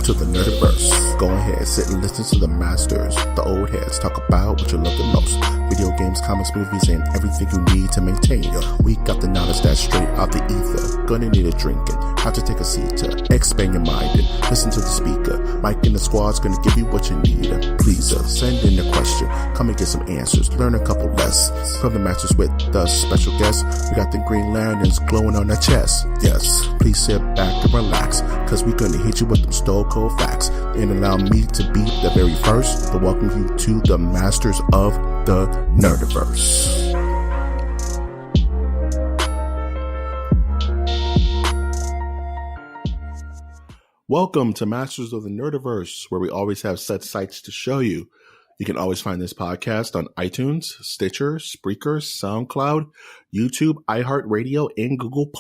to the Nerdiverse. Go ahead, sit and listen to the masters, the old heads, talk about what you love the most. Video games, comics, movies, and everything you need to maintain your week. Got the knowledge that's straight out the ether. Gonna need a drink and have to take a seat to expand your mind and listen to the speaker. Mike and the squad's gonna give you what you need. And please send in a question, come and get some answers, learn a couple lessons from the masters with the special guests. We got the Green Lanterns glowing on their chest. Yes, please sit back and relax, cause we gonna hit you with them stone cold facts. And allow me to be the very first to welcome you to the masters of the Nerdiverse. Welcome to Masters of the Nerdiverse, where we always have such sights to show you. You can always find this podcast on iTunes, Stitcher, Spreaker, SoundCloud, YouTube, iHeartRadio, and Google+.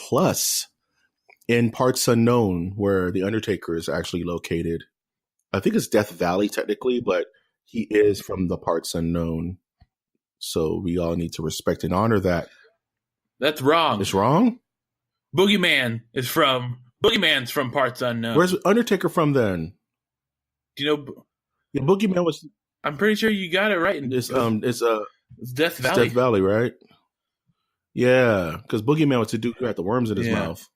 In parts unknown, where The Undertaker is actually located. I think it's Death Valley, technically, but he is from the parts unknown. So we all need to respect and honor that. That's wrong. It's wrong? Boogeyman's from parts unknown. Where's Undertaker from then? Do you know? Yeah, Boogeyman was... I'm pretty sure you got it right. It's Death Valley. Death Valley, right? Yeah, because Boogeyman was the dude who had the worms in his mouth.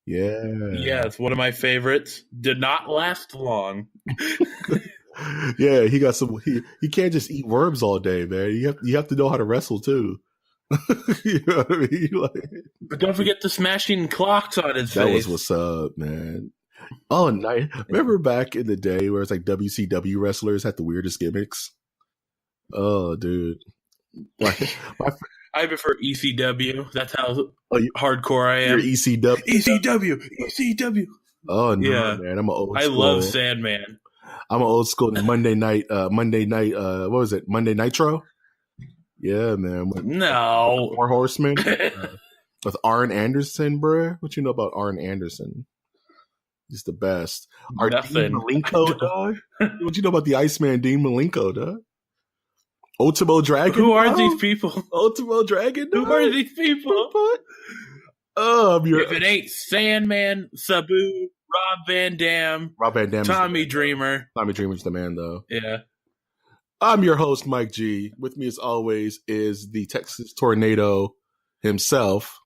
Yeah. Yeah, it's one of my favorites. Did not last long. Yeah, he got some. He can't just eat worms all day, man. You have to know how to wrestle too. You know what I mean? But don't forget the smashing clocks on his face. That was what's up, man. Oh, nice. Remember back in the day where it's like WCW wrestlers had the weirdest gimmicks? Oh, dude. I prefer ECW. That's how hardcore I am. You're ECW. ECW. Oh no, yeah. Man! I'm an old school. I love Sandman. I'm an old school Monday night. What was it? Monday Nitro. Yeah, man. No. Four Horsemen with Arn Anderson, bruh. What you know about Arn Anderson? He's the best. Nothing. Dean Malenko, dog. What you know about the Iceman, Dean Malenko, dog? Ultimo Dragon. Who are these people? Ultimo Dragon. Who are these people? If it ain't Sandman, Sabu, Rob Van Dam, Tommy Dreamer. Tommy Dreamer's the man, though. Yeah. I'm your host, Mike G. With me, as always, is the Texas Tornado himself,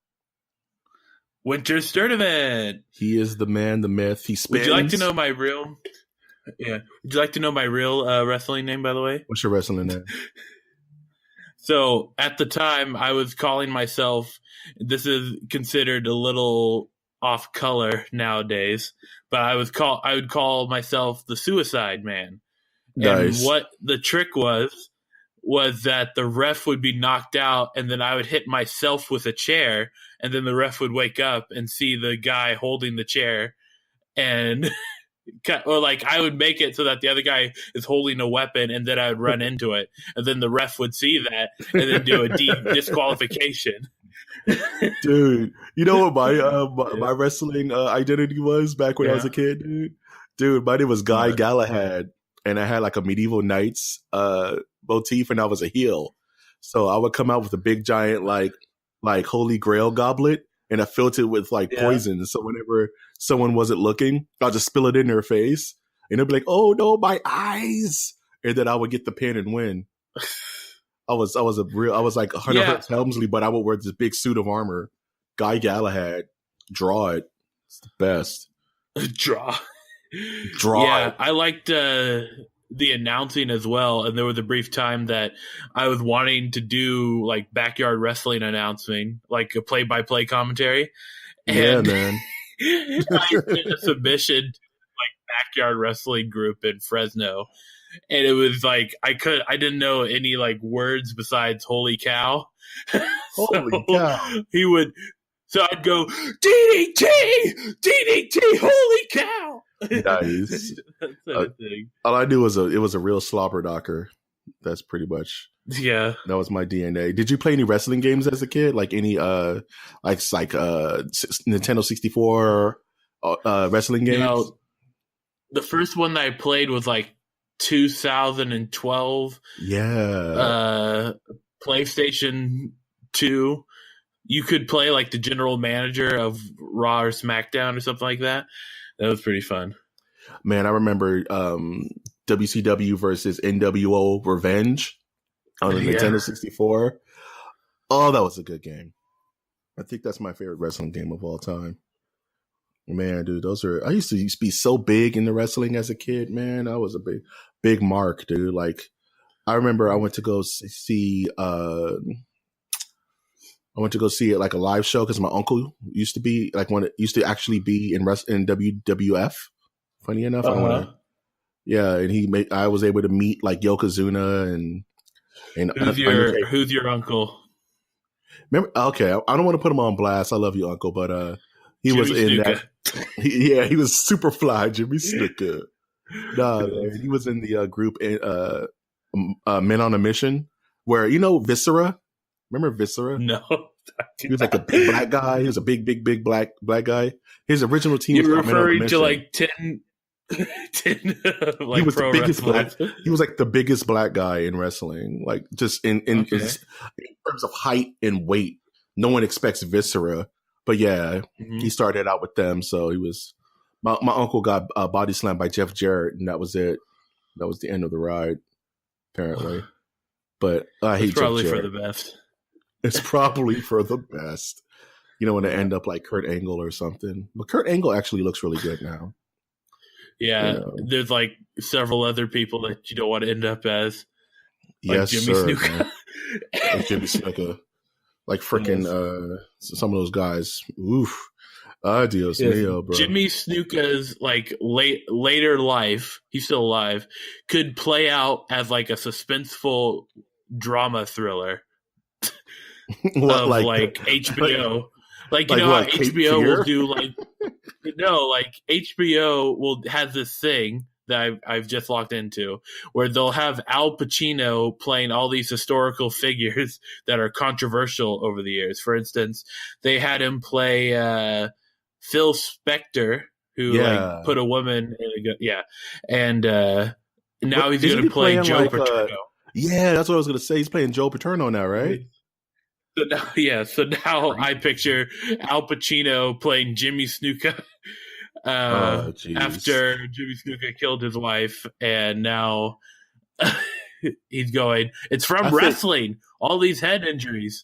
Winter Sturdivant. He is the man, the myth. He spins. Would you like to know my real? Yeah. Would you like to know my real wrestling name, by the way? What's your wrestling name? So at the time, I was calling myself. This is considered a little off color nowadays, but I would call myself the Suicide Man. Nice. And what the trick was that the ref would be knocked out, and then I would hit myself with a chair, and then the ref would wake up and see the guy holding the chair, and or like I would make it so that the other guy is holding a weapon, and then I would run into it, and then the ref would see that, and then do a disqualification. Dude, you know what my wrestling identity was back when I was a kid, dude? Dude, my name was Guy Galahad, and I had like a medieval knights motif, and I was a heel. So I would come out with a big giant like Holy Grail goblet, and I filled it with like poison. So whenever someone wasn't looking, I'll just spill it in their face, and they'll be like, "Oh no, my eyes!" And then I would get the pin and win. I was like Hunter Hearst Helmsley, but I would wear this big suit of armor. Guy Galahad, draw it. It's the best. Draw Yeah, it. I liked the announcing as well, and there was a brief time that I was wanting to do like backyard wrestling announcing, like a play-by-play commentary. And yeah, man. I did a submission to like backyard wrestling group in Fresno, and it was like I didn't know any like words besides "holy cow." Holy cow! So I'd go DDT, holy cow. Nice. All I knew was it was a real slobber knocker. That's pretty much that was my DNA. Did you play any wrestling games as a kid? Like any Nintendo 64 wrestling games? You know, the first one that I played was like 2012. Yeah. PlayStation 2. You could play like the general manager of Raw or SmackDown or something like that. That was pretty fun. Man, I remember WCW versus NWO Revenge on the Nintendo 64. Oh, that was a good game. I think that's my favorite wrestling game of all time. Man, dude, I used to be so big into wrestling as a kid, man. I was a big mark, dude. Like, I remember I went to go see it like a live show because my uncle used to be like when it used to actually be in WWF. Funny enough, and I was able to meet like Yokozuna and who's your uncle? Remember? Okay, I don't want to put him on blast. I love you, uncle, but he Jimmy was in Snuka. that. He was Superfly, Jimmy Snuka. Nah, man, he was in the group Men on a Mission, where Viscera. Remember Viscera? No. He was like a big black guy. He was a big black guy. His original team was Men on a referring Mission. to like 10 like he was pro the biggest wrestlers. he was like the biggest black guy in wrestling, like just in terms of height and weight. No one expects Viscera, but he started out with them. So he was my uncle got body slammed by Jeff Jarrett, and that was it. That was the end of the ride, apparently. But I hate probably Jeff for Jarrett. the best. It's probably for the best. When they end up like Kurt Angle or something. But Kurt Angle actually looks really good now. Yeah, there's like several other people that you don't want to end up as. Like Yes, Jimmy sir. Snuka. Like Jimmy Snuka. Like freaking some of those guys. Oof. Adios mio, bro. Jimmy Snuka's like later life, he's still alive, could play out as like a suspenseful drama thriller What, of like HBO. Like you know what, how Cape HBO Fear? will do like like HBO will have this thing that I've just locked into where they'll have Al Pacino playing all these historical figures that are controversial over the years. For instance, they had him play Phil Spector, who like put a woman in a and now he's going to play Joe Paterno. Yeah, that's what I was going to say. He's playing Joe Paterno now, right? So now I picture Al Pacino playing Jimmy Snuka after Jimmy Snuka killed his wife, and now he's going. It's from wrestling. All these head injuries.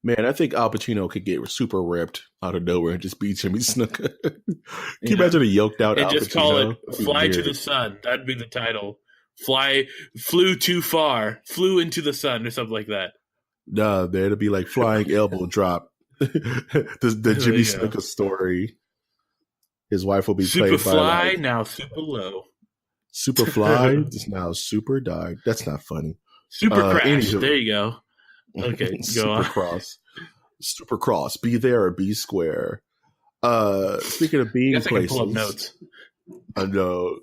Man, I think Al Pacino could get super ripped out of nowhere and just beat Jimmy Snuka. Can you imagine a yoked out Al Pacino? And just call it "Fly to the Sun." That'd be the title. Flew too far, flew into the sun, or something like that. Nah, man, it'd be like flying elbow drop. the Jimmy Snuka story. His wife will be played by Superfly, now super low. Superfly is now super died. That's not funny. Super crash. There you go. Okay, go on. Supercross. Be there or be square. Speaking of being places, I can pull up notes. I know.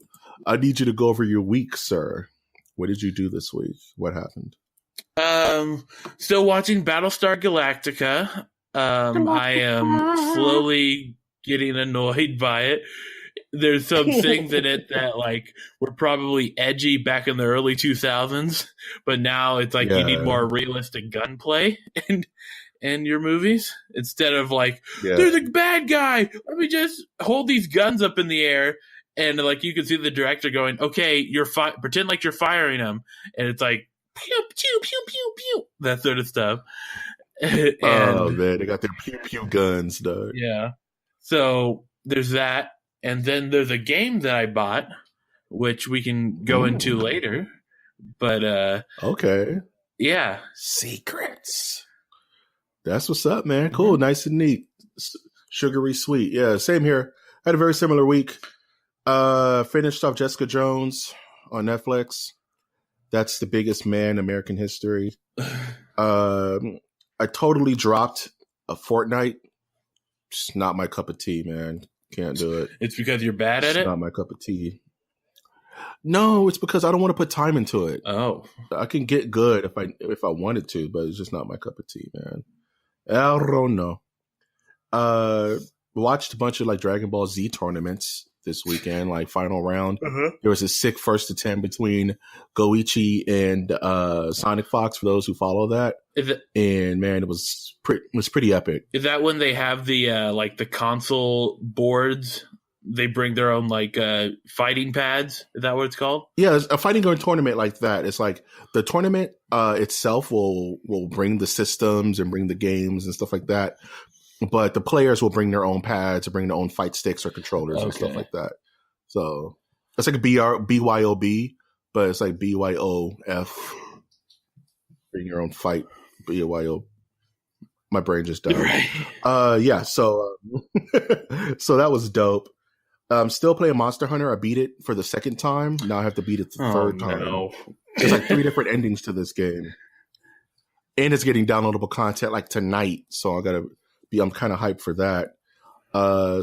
I need you to go over your week, sir. What did you do this week? What happened? Still watching Battlestar Galactica. I am slowly getting annoyed by it. There's some things in it that like were probably edgy back in the early 2000s, but now it's like you need more realistic gunplay in your movies instead of like there's a bad guy. Let me just hold these guns up in the air. And like you can see the director going, okay, pretend like you're firing them, and it's like pew pew pew pew pew, that sort of stuff. Oh man, they got their pew pew guns, though. Yeah. So there's that, and then there's a game that I bought, which we can go into later. But okay, yeah, secrets. That's what's up, man. Cool, nice and neat, sugary sweet. Yeah, same here. I had a very similar week. Finished off Jessica Jones on Netflix. That's the biggest man in American history. I totally dropped a Fortnite. It's not my cup of tea, man. Can't do it. It's because you're bad at it? It's not my cup of tea. No, it's because I don't want to put time into it. Oh. I can get good if I wanted to, but it's just not my cup of tea, man. I don't know. Watched a bunch of like Dragon Ball Z tournaments this weekend, like final round. Uh-huh. There was a sick first to 10 between Goichi and Sonic Fox for those who follow that. And man, it was pretty epic. Is that when they have the like the console boards? They bring their own like fighting pads. Is that what it's called? Yeah, a fighting game tournament like that. It's like the tournament itself will bring the systems and bring the games and stuff like that. But the players will bring their own pads or bring their own fight sticks or controllers and stuff like that. So it's like a BYOB, but it's like BYOF. Bring your own fight. BYO. My brain just died. Right. Yeah. So so that was dope. Still playing Monster Hunter. I beat it for the second time. Now I have to beat it the third time. No. There's like 3 different endings to this game, and it's getting downloadable content like tonight. So I'm kind of hyped for that.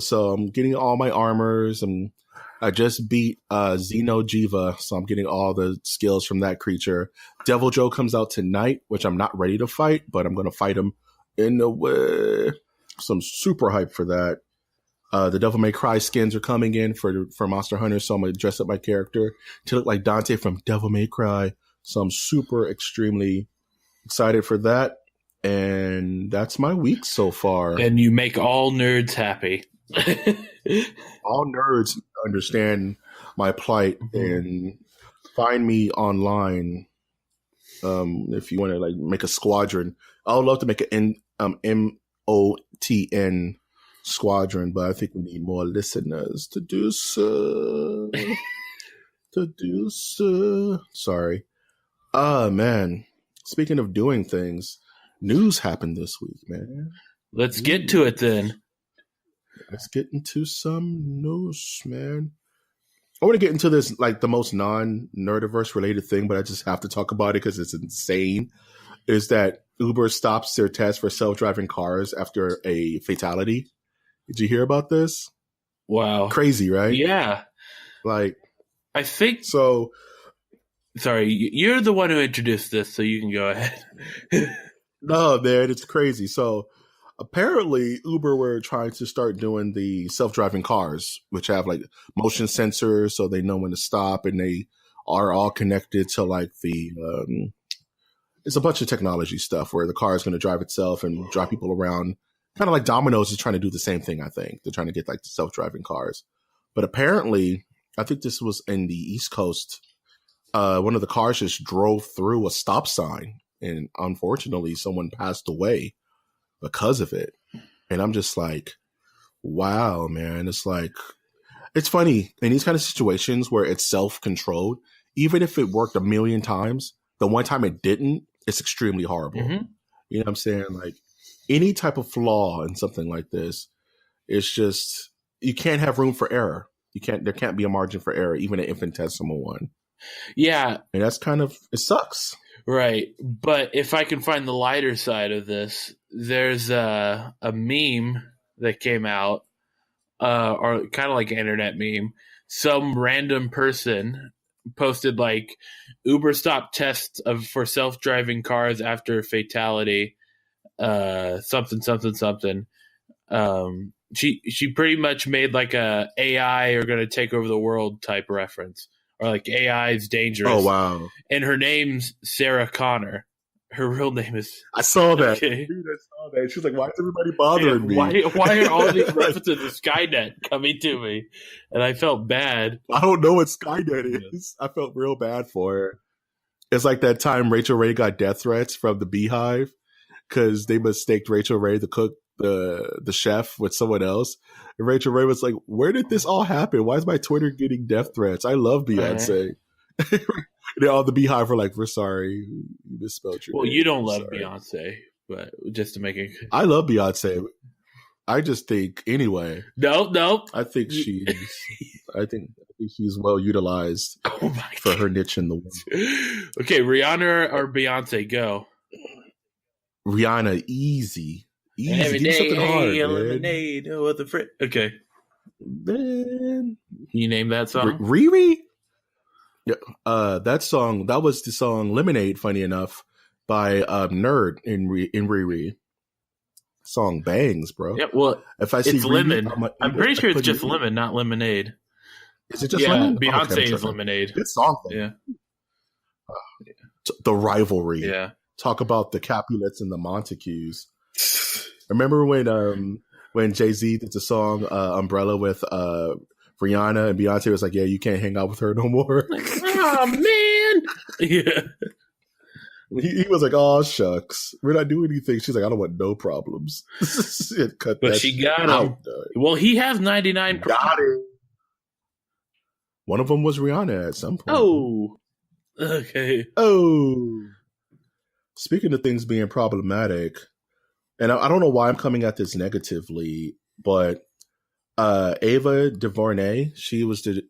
So I'm getting all my armors, and I just beat Xenojiva, so I'm getting all the skills from that creature. Devil Joe comes out tonight, which I'm not ready to fight, but I'm going to fight him in the way. So I'm super hyped for that. The Devil May Cry skins are coming in for Monster Hunter, so I'm going to dress up my character to look like Dante from Devil May Cry. So I'm super extremely excited for that. And that's my week so far. And you make all nerds happy. All nerds understand my plight and find me online. If you want to like make a squadron, I would love to make an MOTN squadron, but I think we need more listeners to do so. Sorry. Man. Speaking of doing things, news happened this week, man. Let's get to it then. Let's get into some news, man. I want to get into this, like the most non-nerdiverse related thing, but I just have to talk about it because it's insane. Is that Uber stops their test for self-driving cars after a fatality? Did you hear about this? Wow. Crazy, right? Yeah. Like, I think so. Sorry, you're the one who introduced this, so you can go ahead. No, man, it's crazy. So apparently Uber were trying to start doing the self-driving cars, which have like motion sensors so they know when to stop, and they are all connected to like it's a bunch of technology stuff where the car is going to drive itself and drive people around. Kind of like Domino's is trying to do the same thing, I think. They're trying to get like the self-driving cars. But apparently, I think this was in the East Coast, one of the cars just drove through a stop sign. And unfortunately, someone passed away because of it. And I'm just like, wow, man. It's like, it's funny in these kind of situations where it's self-controlled, even if it worked a million times, the one time it didn't, it's extremely horrible. Mm-hmm. You know what I'm saying? Like any type of flaw in something like this, it's just, you can't have room for error. There can't be a margin for error, even an infinitesimal one. Yeah. And that's kind of, it sucks. Right. But if I can find the lighter side of this, there's a meme that came out, or kind of like an internet meme. Some random person posted like Uber stop tests for self-driving cars after fatality, something. She pretty much made like a AI are going to take over the world type reference. Or like AI is dangerous. Oh, wow. And her name's Sarah Connor. Her real name is... I saw that. Okay. Dude, I saw that. She's like, why is everybody bothering me? Why are all these references to Skynet coming to me? And I felt bad. I don't know what Skynet is. I felt real bad for her. It's like that time Rachel Ray got death threats from the Beehive because they mistaked Rachel Ray, the cook, the chef, with someone else. And Rachel Ray was like, where did this all happen? Why is my Twitter getting death threats? I love Beyonce. And all the Beehive were like, we're sorry. You misspelled your name. You don't love Beyonce, but just to make it... I love Beyonce. I just think, anyway. No. I think she's well utilized for her niche in the world. Okay, Rihanna or Beyonce, go. Rihanna, easy. Every Give me something hard, lemonade. Oh, what the frick? Okay. Man. Can you name that song? Riri? Yeah, that song, that was the song Lemonade, funny enough, by Nerd in Riri. Song bangs, bro. Yeah, well, if I see it's Riri, lemon. I'm pretty sure it's just lemon, not lemonade. Is it just Yeah, Lemon? Oh, okay, I'm Beyonce is tripping. Lemonade. Good song though. Yeah. The rivalry. Yeah. Talk about the Capulets and the Montagues. Remember when Jay-Z did the song Umbrella with Rihanna, and Beyonce was like, yeah, you can't hang out with her no more. Oh man. Yeah. He was like, oh shucks, we're not doing anything. She's like, I don't want no problems. Cut But that she got out, him. Well, he has 99 got it. One of them was Rihanna at some point. Oh. Okay. Oh. Speaking of things being problematic, and I don't know why I'm coming at this negatively, but Ava-DuVernay, she was the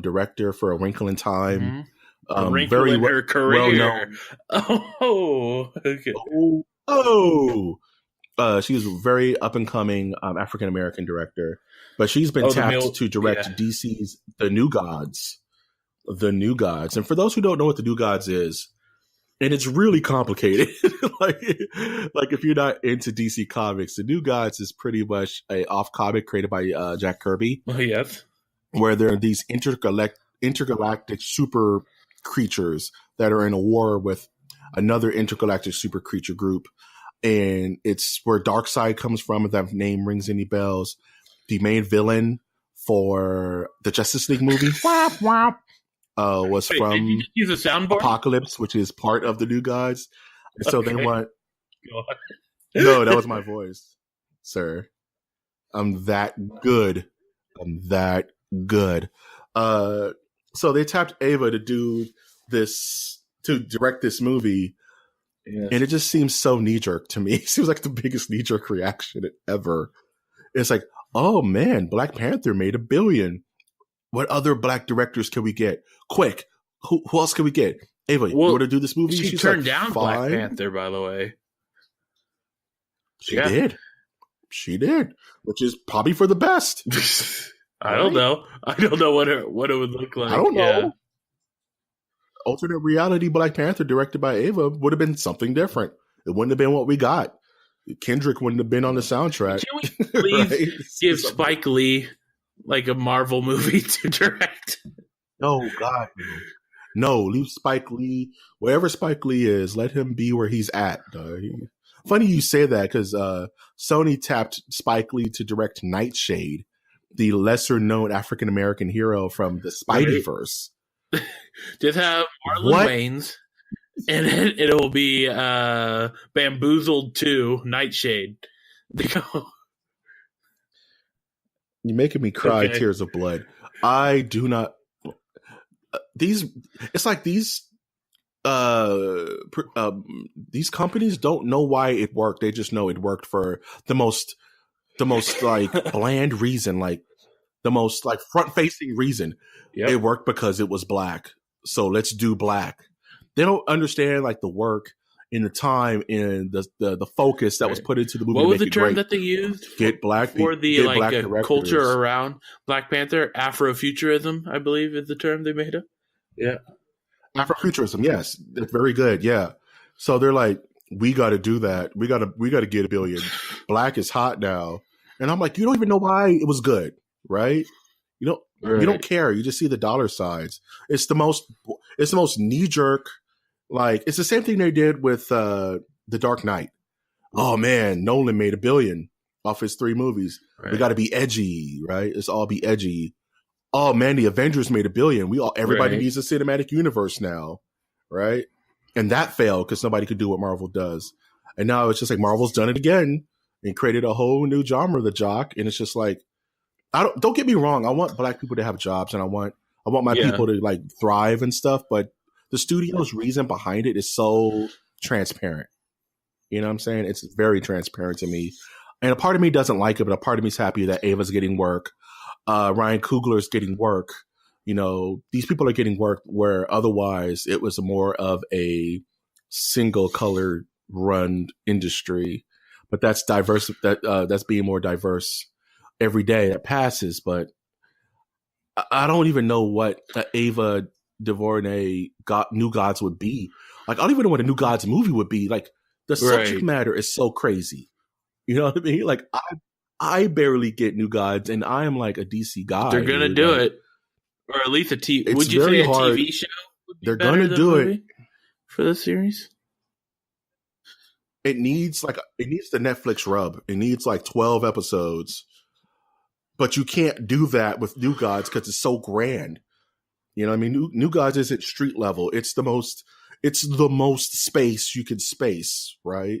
director for A Wrinkle in Time. Mm-hmm. A wrinkle in her career. Well-known. Oh, okay. She was a very up and coming African American director, but she's been tapped to direct DC's The New Gods. The New Gods, and for those who don't know what The New Gods is, and it's really complicated. like if you're not into DC Comics, The New Gods is pretty much a off comic created by Jack Kirby. Oh yes, where there are these intergalactic super creatures that are in a war with another intergalactic super creature group, and it's where Darkseid comes from. If that name rings any bells, the main villain for the Justice League movie was from did you just use a soundboard? Apocalypse, which is part of the New Gods. And so they want. No, that was my voice, sir. I'm that good. So they tapped Ava to do this, to direct this movie. Yes. And it just seems so knee-jerk to me. It seems like the biggest knee-jerk reaction ever. It's like, oh man, Black Panther made $1 billion. What other Black directors can we get? Quick, who else can we get? Ava, you want to do this movie? She turned down Black Panther, by the way. She did, which is probably for the best. I don't know. I don't know what it would look like. I don't know. Alternate reality Black Panther directed by Ava would have been something different. It wouldn't have been what we got. Kendrick wouldn't have been on the soundtrack. Can we please give Spike Lee like a Marvel movie to direct? Oh God, no! Leave Spike Lee wherever Spike Lee is. Let him be where he's at. Funny you say that because Sony tapped Spike Lee to direct Nightshade, the lesser known African American hero from the Spideyverse. Just have Marlon Wayans, and it will be Bamboozled 2 Nightshade. You're making me cry tears of blood. I do not. It's like these companies don't know why it worked. They just know it worked for the most like bland reason, like the most like front facing reason. Yep. It worked because it was Black. So let's do Black. They don't understand like the work and the time and the focus that was put into the movie. What was the term that they used get Black for the like culture around Black Panther? Afrofuturism, I believe, is the term they made up. Yeah, Afrofuturism. Yes, that's very good. Yeah, so they're like, we got to do that. We got to get $1 billion. Black is hot now, and I'm like, you don't even know why it was good, right? You don't care. You just see the dollar signs. It's the most knee jerk. Like, it's the same thing they did with The Dark Knight. Oh man, Nolan made $1 billion off his 3 movies. Right. We got to be edgy, right? It's all be edgy. Oh man, the Avengers made $1 billion. Everybody needs a cinematic universe now, right? And that failed because nobody could do what Marvel does. And now it's just like Marvel's done it again and created a whole new genre, the jock. And it's just like, don't get me wrong. I want Black people to have jobs, and I want my people to like thrive and stuff. But the studio's reason behind it is so transparent. You know what I'm saying? It's very transparent to me. And a part of me doesn't like it, but a part of me is happy that Ava's getting work. Ryan Coogler's getting work. You know, these people are getting work where otherwise it was more of a single color run industry. But that's diverse. That's being more diverse every day that passes. But I don't even know what Ava-DuVernay New Gods would be. Like, I don't even know what a New Gods movie would be. Like, the subject matter is so crazy. You know what I mean? Like, I barely get New Gods, and I am like a DC guy. They're gonna do it. or at least a TV. It's Would you very say a hard. TV show would be They're better gonna than do a it. movie for this series? It needs the Netflix rub. It needs like 12 episodes, but you can't do that with New Gods because it's so grand. You know what I mean? New Gods isn't street level. It's the most space you can space, right?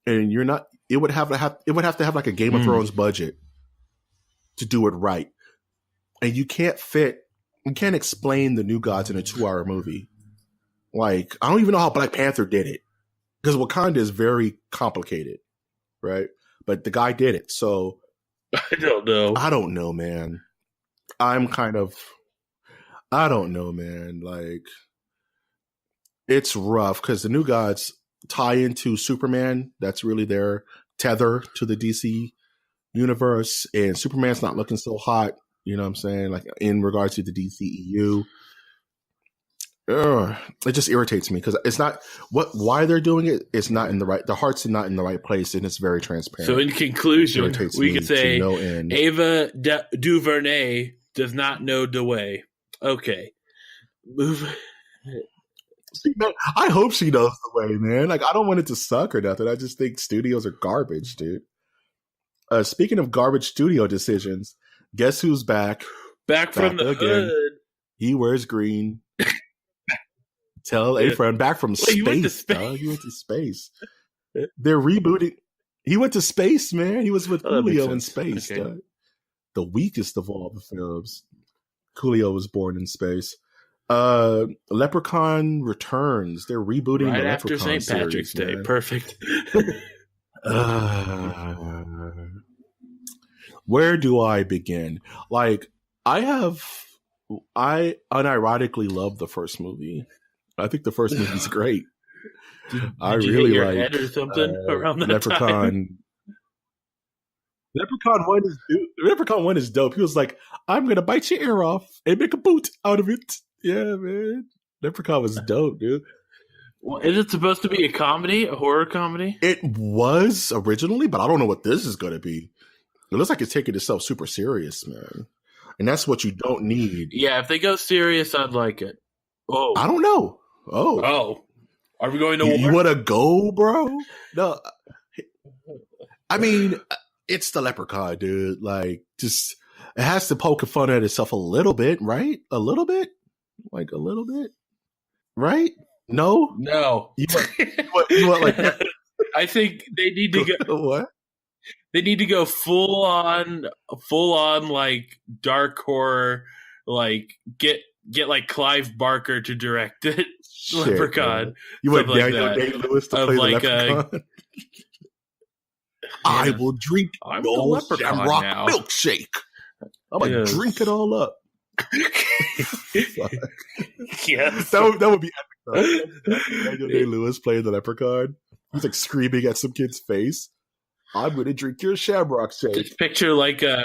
And you're not. It would have to have like a Game of Thrones budget to do it right, and you can't explain the New Gods in a 2-hour movie. Like, I don't even know how Black Panther did it, because Wakanda is very complicated, right? But the guy did it, so I don't know. I don't know, man. I don't know, man. Like, it's rough because the New Gods tie into Superman. That's really their tether to the DC universe, and Superman's not looking so hot. You know what I'm saying? Like, in regards to the DCEU. It just irritates me because it's not why they're doing it. It's not in the right. The heart's not in the right place, and it's very transparent. So, in conclusion, we could say no end. Ava-duvernay does not know the way. Okay, move. See, man, I hope she knows the way, man. Like, I don't want it to suck or nothing. I just think studios are garbage, dude. Speaking of garbage studio decisions, guess who's back? Back from the again. hood. He wears green. Tell a friend, back from space. He went to space. Dog. He went to space. They're rebooting. He went to space, man. He was with Coolio in space. Okay. The weakest of all the films. Coolio was born in space. Leprechaun-Returns. They're rebooting right the after Leprechaun St. Patrick's series, Day. Man. Perfect. Where do I begin? Like, I unironically love the first movie. I think the first movie's great. I really hit your like head or something around that Leprechaun. Time? Leprechaun 1 is dope. He was like, I'm gonna bite your ear off and make a boot out of it. Yeah, man. Leprechaun was dope, dude. Well, is it supposed to be a comedy, a horror comedy? It was originally, but I don't know what this is gonna be. It looks like it's taking itself super serious, man. And that's what you don't need. Yeah, if they go serious, I'd like it. Oh, I don't know. Oh, are we going to war? You want to go, bro? No, I mean, it's the Leprechaun, dude. Like, just it has to poke fun at itself a little bit, right? A little bit, like a little bit, right? No. You want like? I think they need to go. What? They need to go full on, like dark horror. Like get like Clive Barker to direct it. Shit, Leprechaun. Man. You want Daniel like Day-Lewis to play like the Leprechaun? I will drink no Shamrock now. milkshake. I'm gonna drink it all up. Yes, that would be epic. Daniel Day-Lewis playing the Leprechaun. He's like screaming at some kid's face. I'm gonna drink your Shamrock shake. Just picture like a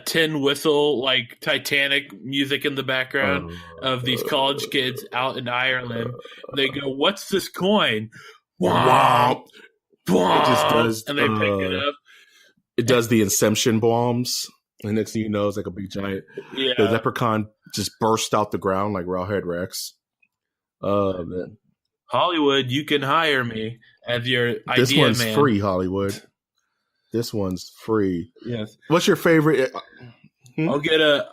tin whistle, like Titanic music in the background of these college kids out in Ireland. They go, "What's this coin?" Wow. It just does, and they pick it up. It does the Inception bombs, and next thing you know, it's like a big giant. Yeah. The Leprechaun just burst out the ground like Rawhead Rex. Man. Hollywood, you can hire me as your idea man. This one's free, Hollywood. This one's free. Yes. What's your favorite? I'll get a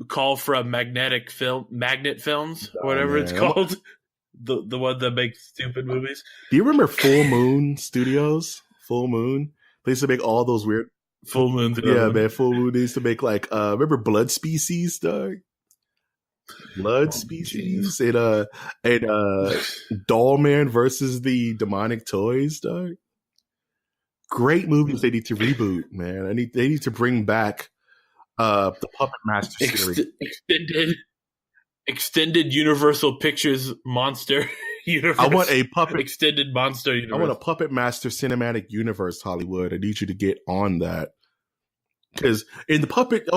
call from Magnet Films, whatever it's called. The one that makes stupid movies. Do you remember Full Moon Studios? Full Moon. They used to make all those weird Full Moon. Yeah, man. Full Moon. They used to make like remember Blood Species, dog? Blood Species and Doll Man versus the Demonic Toys, dog. Great movies they need to reboot, man. They need to bring back the Puppet Master series. Extended Universal Pictures Monster Universe. I want a puppet extended Monster Universe. I want a Puppet Master cinematic universe, Hollywood. I need you to get on that. Because in the Puppet,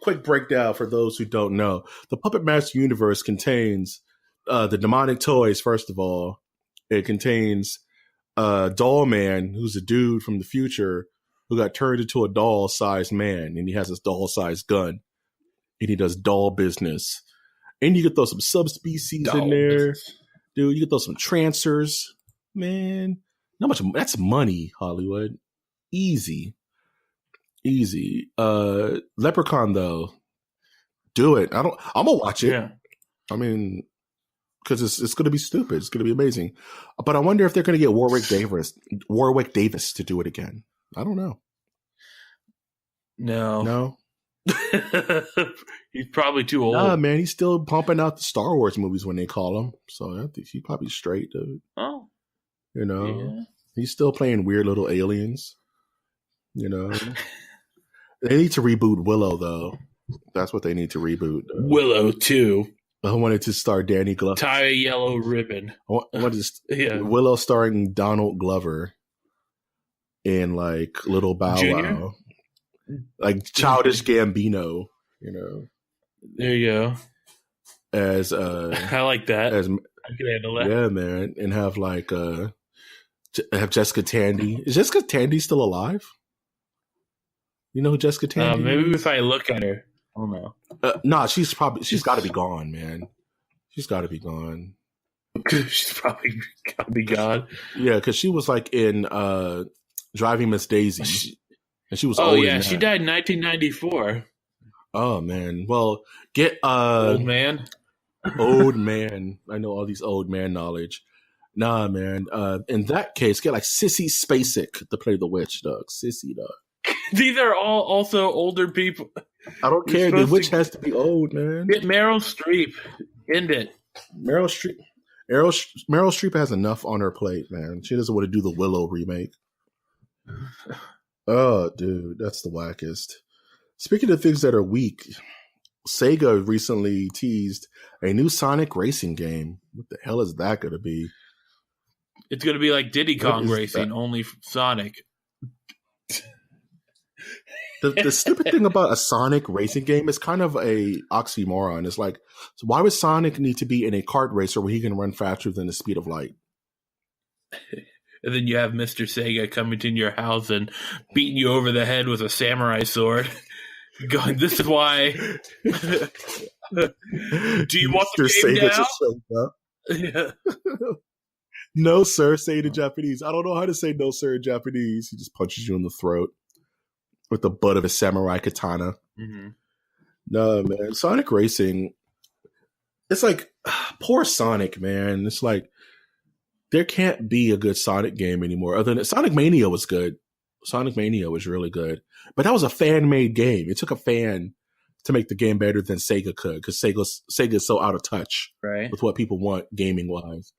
quick breakdown for those who don't know. The Puppet Master universe contains the demonic toys, first of all. It contains Doll Man, who's a dude from the future who got turned into a doll-sized man, and he has this doll-sized gun, and he does doll business. And you could throw some subspecies in there. Dude, you could throw some trancers. Man, not much. That's money, Hollywood. Easy. Leprechaun, though. Do it. I'm gonna watch it. Yeah. I mean, because it's going to be stupid. It's going to be amazing. But I wonder if they're going to get Warwick Davis to do it again. I don't know. No. He's probably too old. Nah, man, he's still pumping out the Star Wars movies when they call him. So I think he's probably straight, dude. Oh. You know, he's still playing weird little aliens. You know, they need to reboot Willow, though. That's what they need to reboot. Willow, too. I wanted to star Danny Glover. Tie a yellow ribbon. I wanted to Willow starring Donald Glover in like Little Bow Wow, like Childish Gambino. You know, there you go. As I like that. As I can handle that. Yeah, man, and have like have Jessica Tandy. Is Jessica Tandy still alive? You know who Jessica Tandy? Maybe if I look at her. Oh no. Nah, she's got to be gone, man. She's got to be gone. She's probably got to be gone. Yeah, because she was like in Driving Miss Daisy, and she was old. Oh yeah, in she died in 1994. Oh man, well get old man. Old man. I know all these old man knowledge. Nah, man. In that case, get like Sissy Spacek to play the witch, dog. Sissy, dog. These are all also older people. I don't care. The witch has to be old, man. Get Meryl Streep. End it. Meryl Streep has enough on her plate, man. She doesn't want to do the Willow remake. Oh, dude, that's the wackest. Speaking of things that are weak, Sega recently teased a new Sonic racing game. What the hell is that going to be? It's going to be like Diddy Kong Racing, only Sonic. The stupid thing about a Sonic racing game is kind of a oxymoron. It's like, so why would Sonic need to be in a kart racer where he can run faster than the speed of light? And then you have Mr. Sega coming to your house and beating you over the head with a samurai sword. Going, this is why. Do you want the game Sega now? just showed up. Yeah. No, sir, say it in Japanese. I don't know how to say no, sir, in Japanese. He just punches you in the throat with the butt of a samurai katana. Mm-hmm. No, man. Sonic Racing, it's like, poor Sonic, man. It's like, there can't be a good Sonic game anymore. Other than Sonic Mania was good. Sonic Mania was really good. But that was a fan-made game. It took a fan to make the game better than Sega could, because Sega's so out of touch with what people want gaming-wise.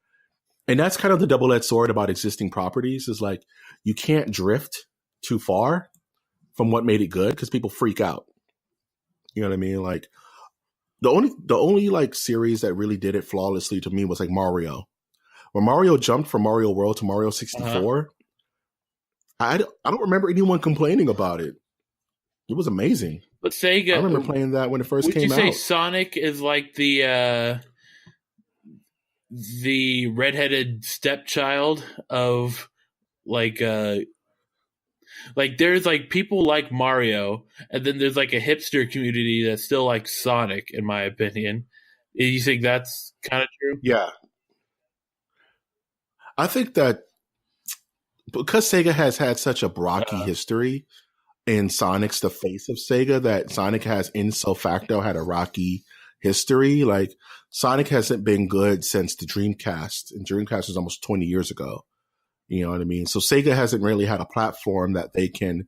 And that's kind of the double-edged sword about existing properties, is like, you can't drift too far from what made it good, because people freak out. You know what I mean? Like, the only like series that really did it flawlessly to me was like Mario. When Mario jumped from Mario World to Mario 64, I don't remember anyone complaining about it. It was amazing. But Sega, I remember playing that when it first came out. Would you say Sonic is like the redheaded stepchild of like there's like people like Mario, and then there's like a hipster community that still likes Sonic, in my opinion. You think that's kind of true? Yeah. I think that because Sega has had such a Brocky history, and Sonic's the face of Sega, that Sonic has ipso facto had a rocky history. Like, Sonic hasn't been good since the Dreamcast, and Dreamcast was almost 20 years ago. You know what I mean? So Sega hasn't really had a platform that they can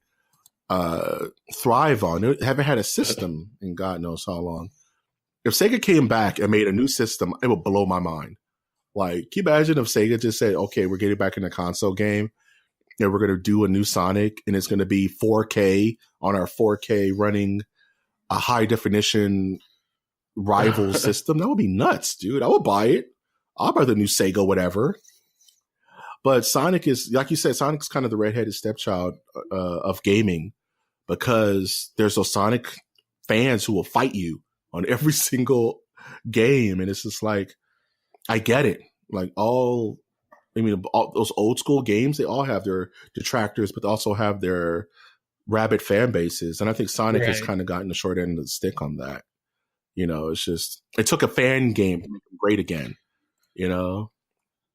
thrive on. They haven't had a system in God knows how long. If Sega came back and made a new system, it would blow my mind. Like, can you imagine if Sega just said, okay, we're getting back in the console game, and we're going to do a new Sonic, and it's going to be 4K on our 4K running a high definition rival system? That would be nuts, dude. I would buy it. I'll buy the new Sega whatever. But Sonic is, like you said, Sonic's kind of the redheaded stepchild of gaming, because there's those Sonic fans who will fight you on every single game. And it's just like, I get it. Like, all those old school games, they all have their detractors, but they also have their rabid fan bases, and I think Sonic has Right. kind of gotten the short end of the stick on that. It's just it took a fan game to make them great again.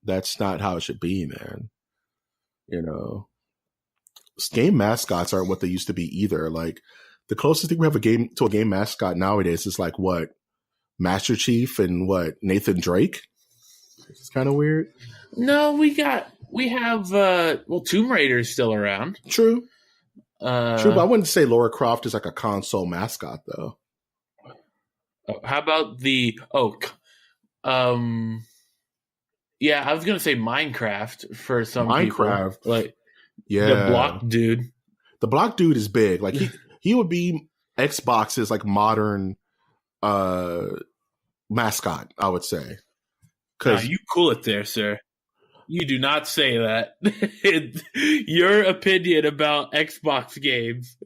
That's not how it should be, man. Game mascots aren't what they used to be either. Like the closest thing we have a game mascot nowadays is like what Master Chief and what Nathan Drake. It's kind of weird. No, we have Tomb Raider is still around. True, but I wouldn't say Lara Croft is like a console mascot though. How about the yeah, I was gonna say Minecraft for some people. Like the block dude. The block dude is big. Like he would be Xbox's like modern mascot, I would say. Because you cool it there, sir. You do not say that. Your opinion about Xbox games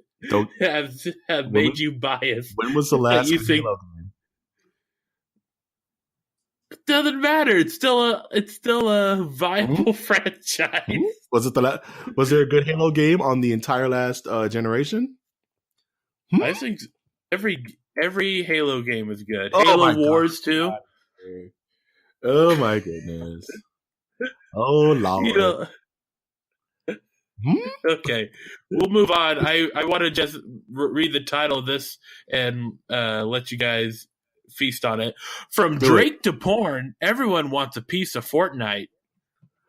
have made you biased. When was the last Halo game? It doesn't matter. It's still a viable franchise. Was there a good Halo game on the entire last generation? I think every Halo game is good. Halo Wars too. Oh my goodness. Oh Lord. Okay, we'll move on. I want to just read the title of this and let you guys feast on it. From Drake to porn, everyone wants a piece of Fortnite.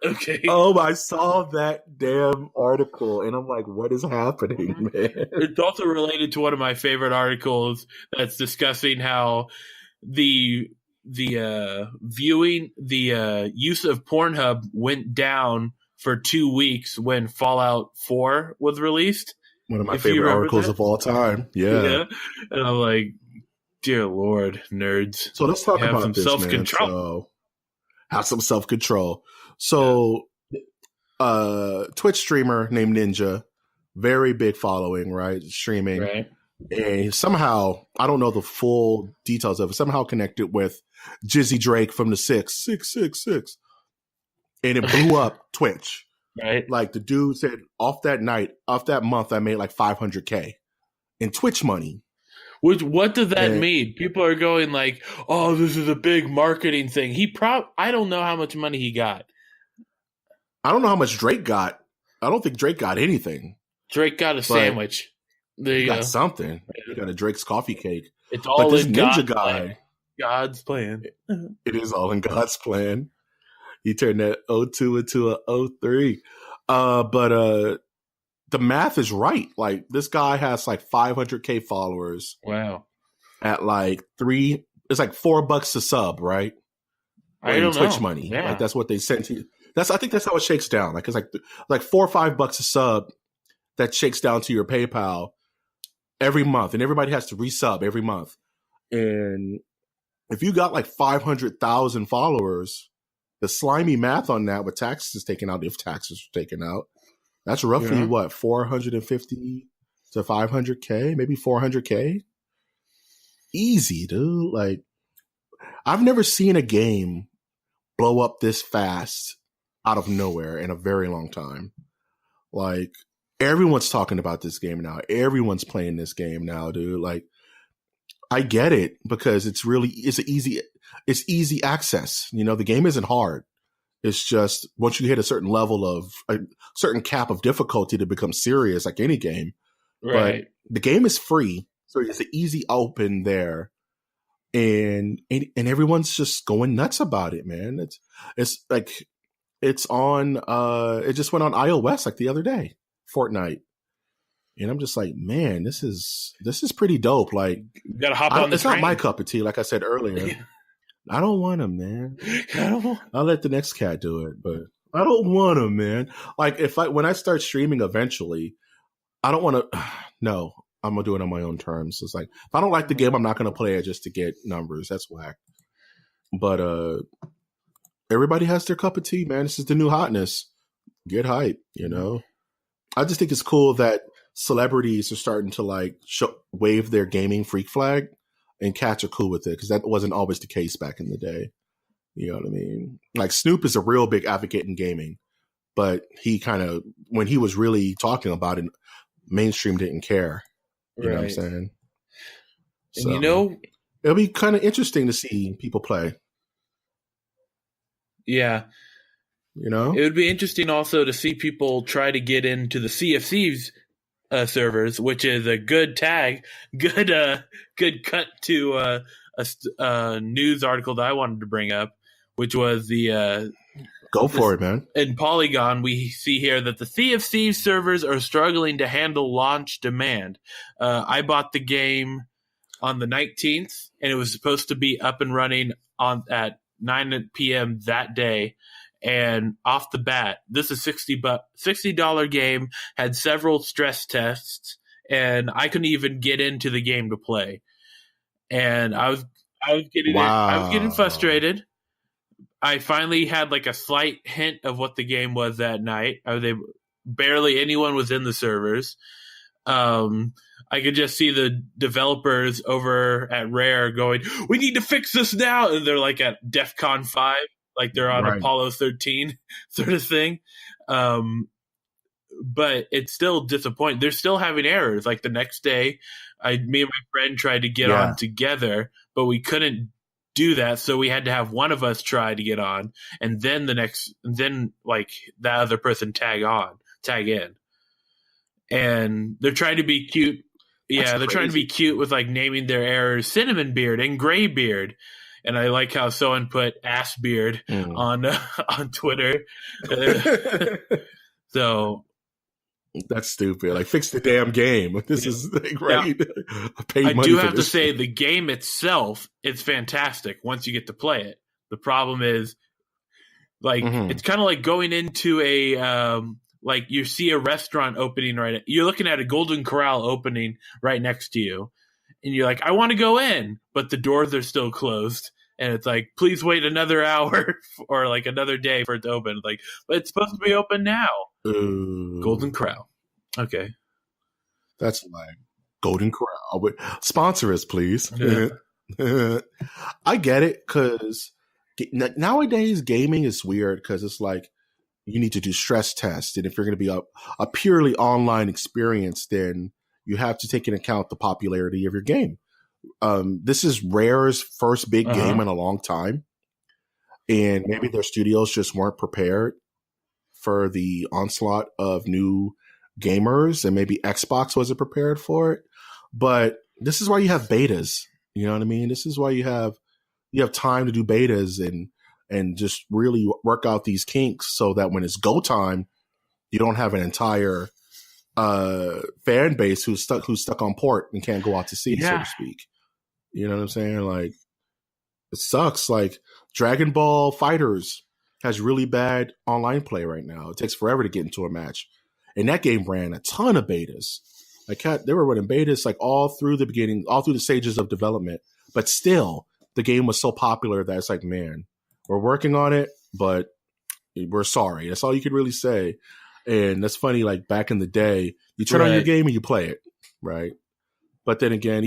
Okay. Oh, I saw that damn article, and I'm like, what is happening, man? It's also related to one of my favorite articles that's discussing how the use of Pornhub went down for 2 weeks when Fallout 4 was released. One of my favorite articles of all time. Yeah. And I'm like, dear Lord, nerds. So let's talk about some this, self-control. man. So, have some self-control. So, Twitch streamer named Ninja, very big following, right? Streaming. Right. And somehow, I don't know the full details of it, somehow connected with Jizzy Drake from the 666. And it blew up Twitch. Right. Like the dude said, off that month, I made like $500K in Twitch money. What does that mean? People are going like, "Oh, this is a big marketing thing." I don't know how much money he got. I don't know how much Drake got. I don't think Drake got anything. Drake got a sandwich. There you got something. He got a Drake's coffee cake. It's all in Ninja guy. God's plan. It is all in God's plan. He turned that 02 into a 03. But the math is right. Like this guy has like 500K followers. Wow. At like it's like $4 a sub, right? I don't know. Twitch money. Yeah. Like that's what they sent to you. I think that's how it shakes down. Like it's like $4 or $5 a sub that shakes down to your PayPal every month, and everybody has to resub every month. And if you got like 500,000 followers, the slimy math on that with taxes taken out, if taxes are taken out, that's roughly what, 450 to 500K, maybe 400K. Easy, dude. Like I've never seen a game blow up this fast out of nowhere in a very long time. Like everyone's talking about this game now. Everyone's playing this game now, dude. Like I get it because it's easy access. The game isn't hard. It's just once you hit a certain level of a certain cap of difficulty to become serious, like any game. Right. But the game is free, so it's an easy open there, and everyone's just going nuts about it, man. It's like it's on. It just went on iOS like the other day, Fortnite. And I'm just like, man, this is pretty dope. Like, you gotta hop on the it's train. not my cup of tea, like I said earlier. I don't want him, man. I'll let the next cat do it, but I don't want him, man. Like, when I start streaming eventually, I don't want to. No, I'm gonna do it on my own terms. It's like if I don't like the game, I'm not gonna play it just to get numbers. That's whack. But everybody has their cup of tea, man. This is the new hotness. Get hype, I just think it's cool that celebrities are starting to like wave their gaming freak flag, and cats are cool with it because that wasn't always the case back in the day. You know what I mean? Like Snoop is a real big advocate in gaming, but he kind of, when he was really talking about it, mainstream didn't care. You know what I'm Right. saying? And So it'll be kind of interesting to see people play. Yeah. You know? It would be interesting also to see people try to get into the CFC's servers, which is a good tag, good cut to a news article that I wanted to bring up, which was Go for it, man. in Polygon. We see here that the CFC servers are struggling to handle launch demand. I bought the game on the 19th, and it was supposed to be up and running at 9 p.m. that day. And off the bat, this is $60 game, had several stress tests, and I couldn't even get into the game to play. And I was getting frustrated. I finally had like a slight hint of what the game was that night. Barely anyone was in the servers. I could just see the developers over at Rare going, "We need to fix this now," and they're like at DEF CON 5. Like they're on Apollo 13 sort of thing. But it's still disappointing. They're still having errors. Like the next day, me and my friend tried to get on together, but we couldn't do that. So we had to have one of us try to get on, and then like that other person tag in. And they're trying to be cute. Yeah, they're trying to be cute with like naming their errors Cinnamon Beard and Gray Beard. And I like how someone put ass beard on Twitter. So that's stupid. Like, fix the damn game. This is like, right. I do have to say the game itself is fantastic once you get to play it. The problem is, like, it's kind of like going into a like you see a restaurant opening you're looking at a Golden Corral opening right next to you. And you're like, I want to go in, but the doors are still closed. And it's like, please wait another hour or like another day for it to open. Like, but it's supposed to be open now. Golden Corral. Okay. That's like Golden Corral. Sponsor us, please. Yeah. I get it, because nowadays gaming is weird, because it's like you need to do stress tests. And if you're going to be a purely online experience, then you have to take into account the popularity of your game. This is Rare's first big game in a long time. And maybe their studios just weren't prepared for the onslaught of new gamers, and maybe Xbox wasn't prepared for it. But this is why you have betas. You know what I mean? This is why you have time to do betas and just really work out these kinks, so that when it's go time, you don't have an entire fan base who's stuck on port and can't go out to sea, so to speak. You know what I'm saying? Like, it sucks. Like, Dragon Ball Fighters has really bad online play right now. It takes forever to get into a match. And that game ran a ton of betas. Like, they were running betas like all through the beginning, all through the stages of development. But still, the game was so popular that it's like, man, we're working on it, but we're sorry. That's all you could really say. And that's funny, like, back in the day, you turn on your game and you play it, right? But then again,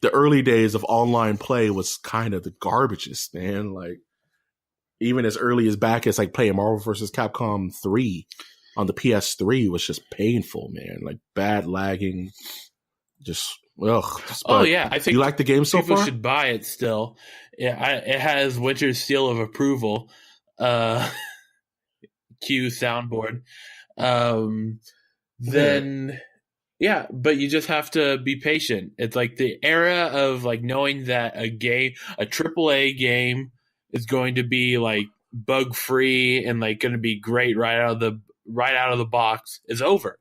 the early days of online play was kind of the garbages, man. Like, even as early as back as like playing Marvel vs. Capcom 3 on the PS3 was just painful, man. Like, bad lagging, just ugh. I think you like the game so far? People should buy it still. Yeah, it has Winter's seal of approval. Q soundboard. Then yeah, but you just have to be patient. It's like the era of like knowing that a AAA game is going to be like bug free and like going to be great right out of the box is over.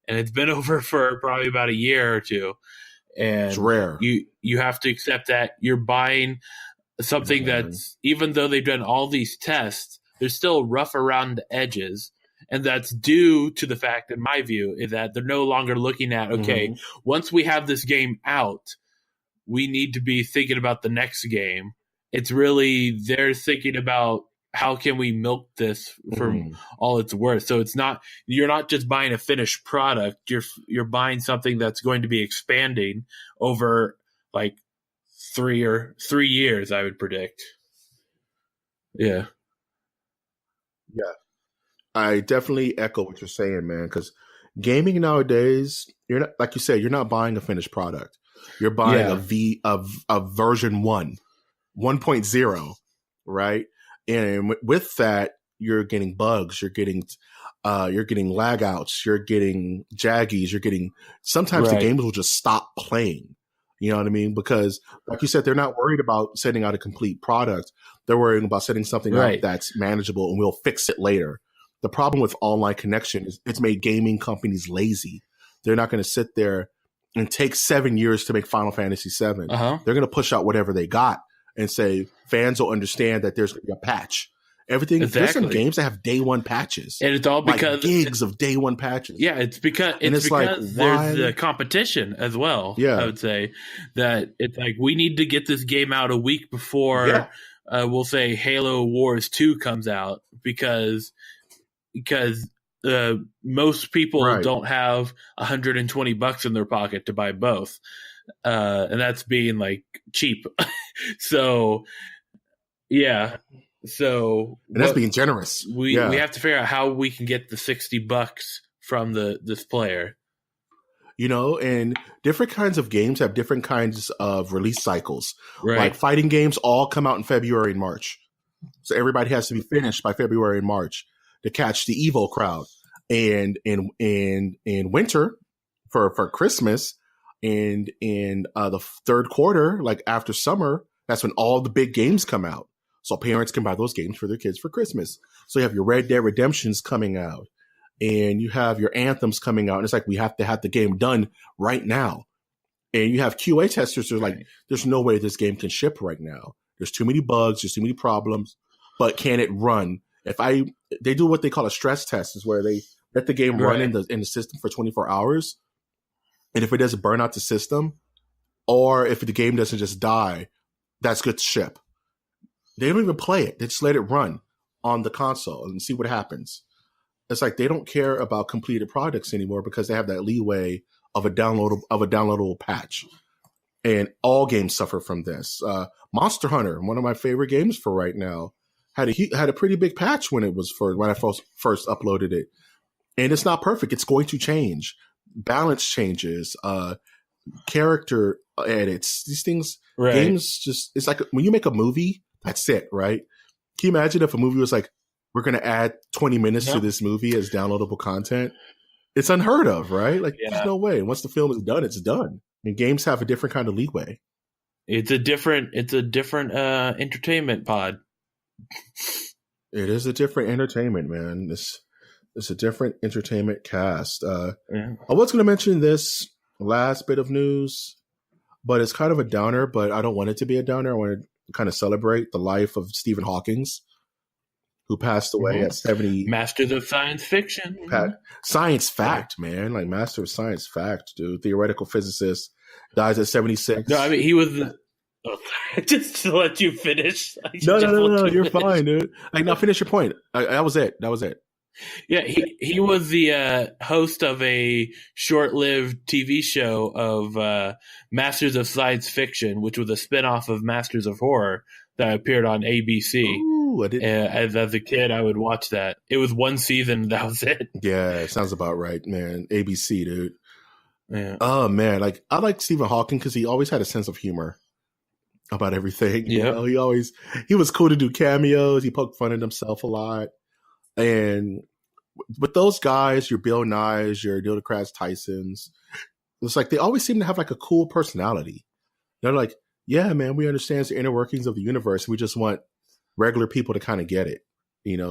And it's been over for probably about a year or two. And it's rare. You have to accept that you're buying something that's, even though they've done all these tests, they're still rough around the edges. And that's due to the fact, in my view, is that they're no longer looking at, okay, once we have this game out, we need to be thinking about the next game. It's really, they're thinking about how can we milk this for all it's worth. So it's not, you're not just buying a finished product. You're buying something that's going to be expanding over like 3 years, I would predict. Yeah. Yeah. I definitely echo what you're saying, man, because gaming nowadays, you're not, like you said, you're not buying a finished product. You're buying a version 1.0, right? And with that, you're getting bugs, you're getting lag outs, you're getting jaggies, you're getting sometimes the games will just stop playing. You know what I mean? Because like you said, they're not worried about sending out a complete product. They're worrying about setting something out that's manageable and we'll fix it later. The problem with online connection is it's made gaming companies lazy. They're not going to sit there and take 7 years to make Final Fantasy VII. They're going to push out whatever they got and say fans will understand that there's going to be a patch. Everything. There's some games that have day one patches, and it's all because like gigs of day one patches. Yeah, it's because there's the competition as well. Yeah, I would say that it's like we need to get this game out a week before we'll say Halo Wars 2 comes out because most people don't have $120 in their pocket to buy both, and that's being like cheap. So yeah. So and that's being generous. We have to figure out how we can get the $60 from this player. You know, and different kinds of games have different kinds of release cycles. Right. Like fighting games all come out in February and March. So everybody has to be finished by February and March to catch the Evo crowd. And in winter for Christmas and in the third quarter, like after summer, that's when all the big games come out. So parents can buy those games for their kids for Christmas. So you have your Red Dead Redemptions coming out and you have your Anthems coming out. And it's like, we have to have the game done right now. And you have QA testers who are like, there's no way this game can ship right now. There's too many bugs. There's too many problems, but can it run? They do what they call a stress test, is where they let the game run in the system for 24 hours. And if it doesn't burn out the system, or if the game doesn't just die, that's good to ship. They don't even play it. They just let it run on the console and see what happens. It's like they don't care about completed products anymore because they have that leeway of a downloadable patch. And all games suffer from this. Monster Hunter, one of my favorite games for right now, had a pretty big patch when I first uploaded it. And it's not perfect. It's going to change. Balance changes, character edits, these things. Games just, it's like when you make a movie, that's it, right? Can you imagine if a movie was like, we're going to add 20 minutes to this movie as downloadable content? It's unheard of, right? Like, there's no way. Once the film is done, it's done. And games have a different kind of leeway. It's a different entertainment pod. It is a different entertainment, man. It's a different entertainment cast. I was going to mention this last bit of news, but it's kind of a downer, but I don't want it to be a downer. I want to kind of celebrate the life of Stephen Hawking, who passed away at 70. Masters of science fiction. Science fact, man. Like master of science fact, dude. Theoretical physicist, dies at 76. No, I mean, he was just to let you finish. No, you're fine, dude. Like, now finish your point. That was it. Yeah, he was the host of a short-lived TV show of Masters of Science Fiction, which was a spinoff of Masters of Horror that appeared on ABC. Ooh, I didn't. As a kid, I would watch that. It was one season. That was it. Yeah, it sounds about right, man. ABC, dude. Yeah. Oh man, like I like Stephen Hawking because he always had a sense of humor about everything. Yeah, he was cool to do cameos. He poked fun at himself a lot. And with those guys, your Bill Nyes, your Neil deGrasse Tysons, it's like they always seem to have like a cool personality. They're like, yeah, man, we understand the inner workings of the universe. We just want regular people to kind of get it,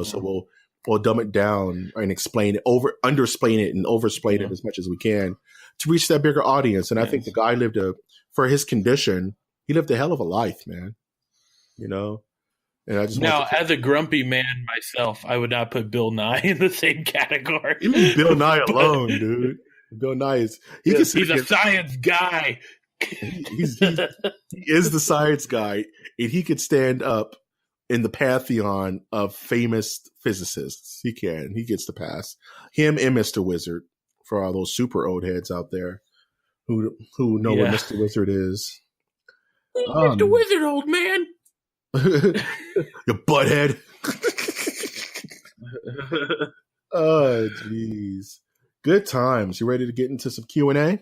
So we'll dumb it down and explain it, underexplain it and overexplain it as much as we can to reach that bigger audience. And I think the guy for his condition, he lived a hell of a life, man. And I just as a grumpy man myself, I would not put Bill Nye in the same category. Even Bill Nye alone, dude. Bill Nye he's a science guy. He is the science guy, and he could stand up in the pantheon of famous physicists. He gets the pass. Him and Mr. Wizard, for all those super old heads out there who know what Mr. Wizard is. Mr. Wizard, old man. Your butthead. Oh, jeez. Good times. You ready to get into some Q&A?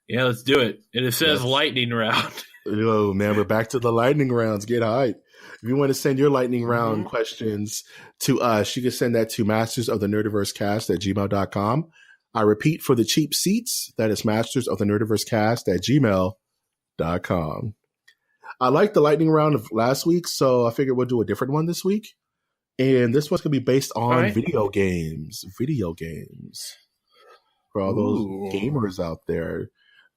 Yeah, let's do it. And it says Yes. lightning round. Oh, man, we're back to the lightning rounds. Get hyped. If you want to send your lightning round questions to us, you can send that to mastersofthenerdiversecast@gmail.com. I repeat, for the cheap seats, that is mastersofthenerdiversecast@gmail.com. I liked the lightning round of last week, so I figured we'll do a different one this week. And this one's going to be based on video games. Video games. For all those gamers out there.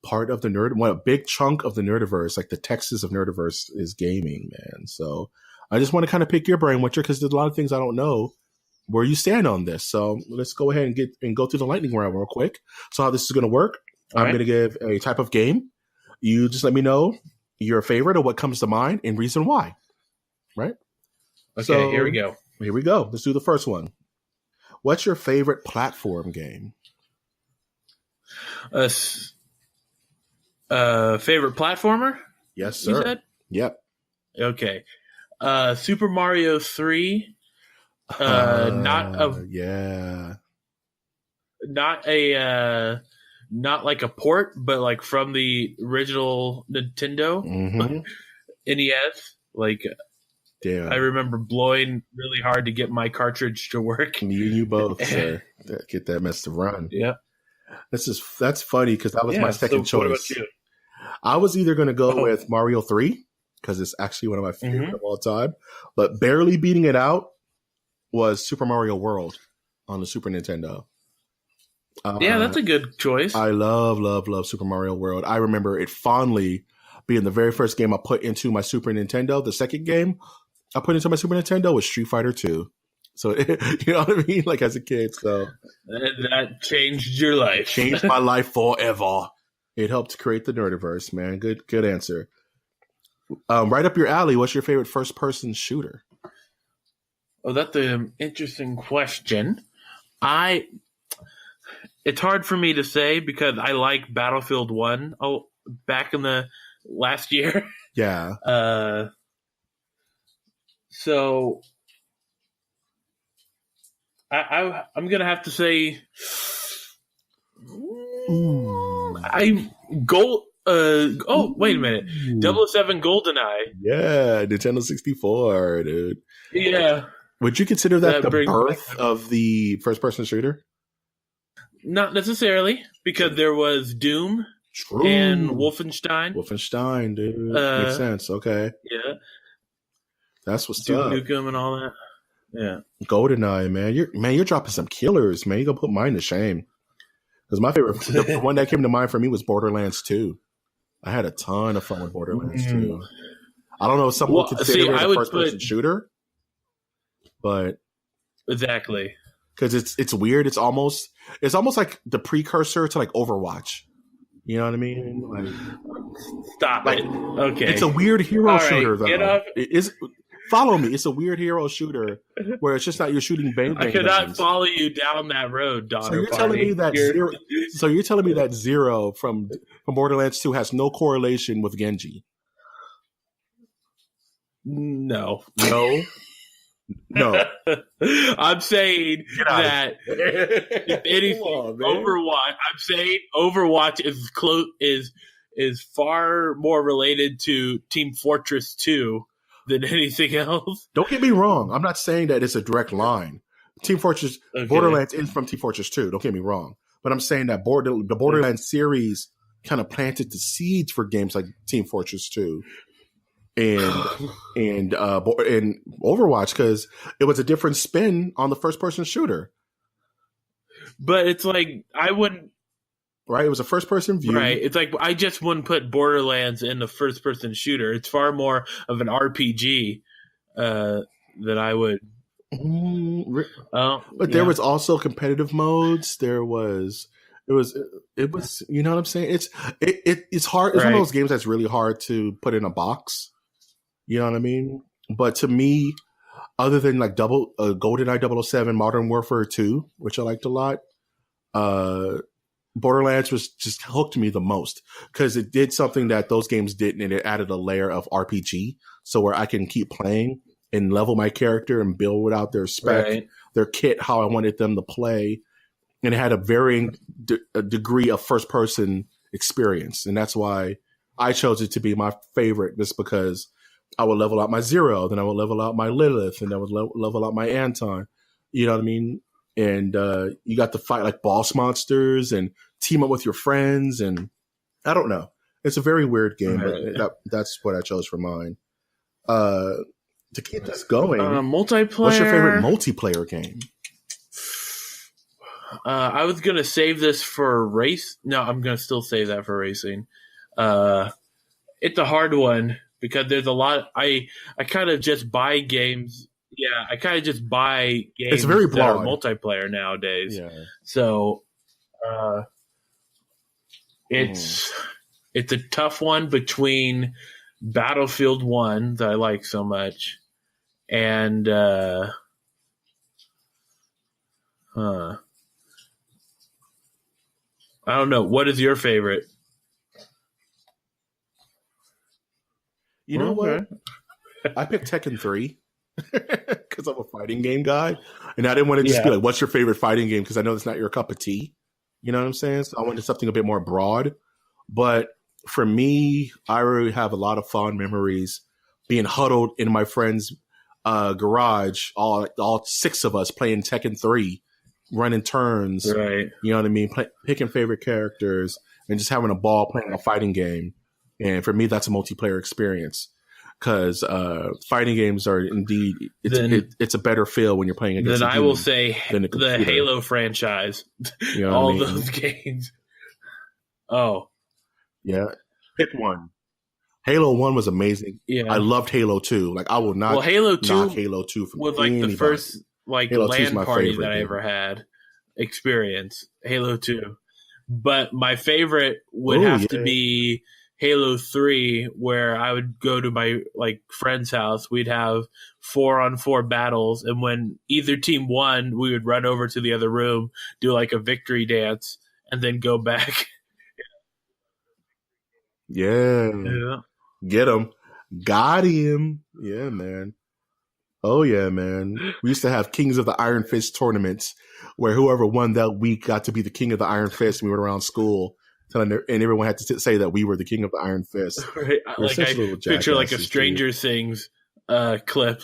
Part of the a big chunk of the Nerdiverse, like the Texas of Nerdiverse, is gaming, man. So I just want to kind of pick your brain, Witcher, because there's a lot of things I don't know where you stand on this. So let's go ahead and go through the lightning round real quick. So how this is going to work, I'm going to give a type of game. You just let me know your favorite or what comes to mind and reason why. Right? Okay, so, here we go. Here we go. Let's do the first one. What's your favorite platform game? Favorite platformer? Yes, sir. You said? Yep. Okay. Super Mario 3. Not like a port, but like from the original Nintendo NES. Like, damn. I remember blowing really hard to get my cartridge to work. You both, sir. Get that mess to run. Yeah. That's funny because that was my second choice. What about you? I was either going to go with Mario 3 because it's actually one of my favorite of all time, but barely beating it out was Super Mario World on the Super Nintendo. Yeah, that's a good choice. I love Super Mario World. I remember it fondly being the very first game I put into my Super Nintendo. The second game I put into my Super Nintendo was Street Fighter 2. So, you know what I mean? Like as a kid. So that changed your life. Changed my life forever. It helped create the Nerdiverse, man. Good answer. Right up your alley, what's your favorite first-person shooter? Oh, that's an interesting question. It's hard for me to say because I like Battlefield 1 back in the last year. Yeah. So I'm going to have to say wait a minute. 007 GoldenEye. Yeah, Nintendo 64, dude. Yeah. Would you consider that the birth of the first-person shooter? Not necessarily, because there was Doom and Wolfenstein. Wolfenstein, dude. Makes sense. Okay. Yeah. That's what's Duke up. Nukem and all that. Yeah. GoldenEye, man. You're dropping some killers, man. You're going to put mine to shame. Because my favorite, the one that came to mind for me was Borderlands 2. I had a ton of fun with Borderlands 2. I don't know if someone would consider it a first-person shooter, but exactly because it's weird. It's almost like the precursor to like Overwatch. You know what I mean? Like, stop it. Okay, it's a weird hero shooter though. Get up. It is. Follow me. It's a weird hero shooter where it's just not you're shooting bang. I could not follow you down that road, Donner. So you're telling me that Zero. So you're telling me that Zero from Borderlands 2 has no correlation with Genji? No. I'm saying that if anything, Overwatch. I'm saying Overwatch is far more related to Team Fortress 2 than anything else. Don't get me wrong. I'm not saying that it's a direct line. Team Fortress, Borderlands is from Team Fortress 2. Don't get me wrong. But I'm saying that the Borderlands series kind of planted the seeds for games like Team Fortress 2 and Overwatch because it was a different spin on the first-person shooter. But it's like I wouldn't. Right, it was a first-person view. Right, it's like I just wouldn't put Borderlands in the first-person shooter. It's far more of an RPG that I would. But there was also competitive modes. It was. You know what I'm saying? It's hard. It's one of those games that's really hard to put in a box. You know what I mean? But to me, other than like GoldenEye 007, Modern Warfare 2, which I liked a lot. Borderlands was just hooked me the most because it did something that those games didn't, and it added a layer of RPG. So where I can keep playing and level my character and build out their spec, their kit, how I wanted them to play. and it had a varying degree of first person experience, and that's why I chose it to be my favorite. Just because I would level out my Zero, then I would level out my Lilith, and I would level out my Anton. You know what I mean? And you got to fight like boss monsters and team up with your friends, and I don't know. It's a very weird game, but that's what I chose for mine. To keep this going, multiplayer. What's your favorite multiplayer game? I was gonna save this for race. No, I'm gonna still save that for racing. It's a hard one because there's a lot. I kind of just buy games. Yeah, I kind of just buy games it's very broad. that are multiplayer nowadays. Yeah. So it's a tough one between Battlefield 1 that I like so much and I don't know. What is your favorite? You know what? I picked Tekken 3 because I'm a fighting game guy. And I didn't want to just be like, what's your favorite fighting game? Because I know it's not your cup of tea. You know what I'm saying? So I wanted something a bit more broad. But for me, I really have a lot of fond memories being huddled in my friend's garage, all six of us playing Tekken 3, running turns. Right. You know what I mean? Picking favorite characters and just having a ball playing a fighting game. And for me, that's a multiplayer experience because fighting games are indeed it's a better feel when you're playing against. Then I will say the Halo franchise, you know all those games. Oh, yeah, pick one. Halo 1 was amazing. Yeah, I loved Halo 2. Like I will not. Well, Halo 2 knock Halo 2 from was like anybody. the first like Halo LAN party that I game. ever had experience. Halo 2, but my favorite would have to be Halo 3, where I would go to my friend's house. We'd have 4-on-4 battles, and when either team won, we would run over to the other room, do like a victory dance, and then go back. Yeah. Get him. Got him. Yeah, man. Oh, yeah, man. We used to have Kings of the Iron Fist tournaments where whoever won that week got to be the King of the Iron Fist. And we went around school and everyone had to say that we were the King of the Iron Fist. Right. Like I picture like a Stranger Things clip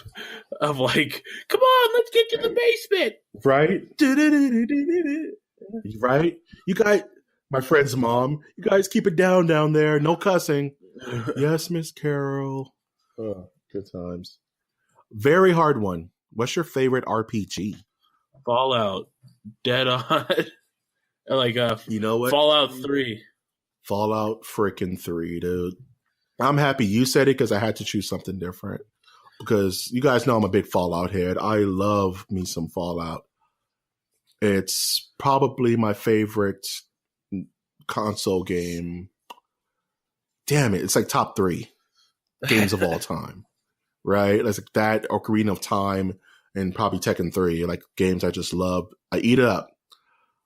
of like, come on, let's get to the basement. Right? Right? You guys, my friend's mom, you guys keep it down there. No cussing. Yes, Miss Carol. Oh, good times. Very hard one. What's your favorite RPG? Fallout. Dead on. You know what? Fallout 3. Fallout freaking 3, dude. I'm happy you said it because I had to choose something different. Because you guys know I'm a big Fallout head. I love me some Fallout. It's probably my favorite console game. Damn it. It's like top 3 games of all time. Right? It's like that, Ocarina of Time, and probably Tekken 3. Like games I just love. I eat it up.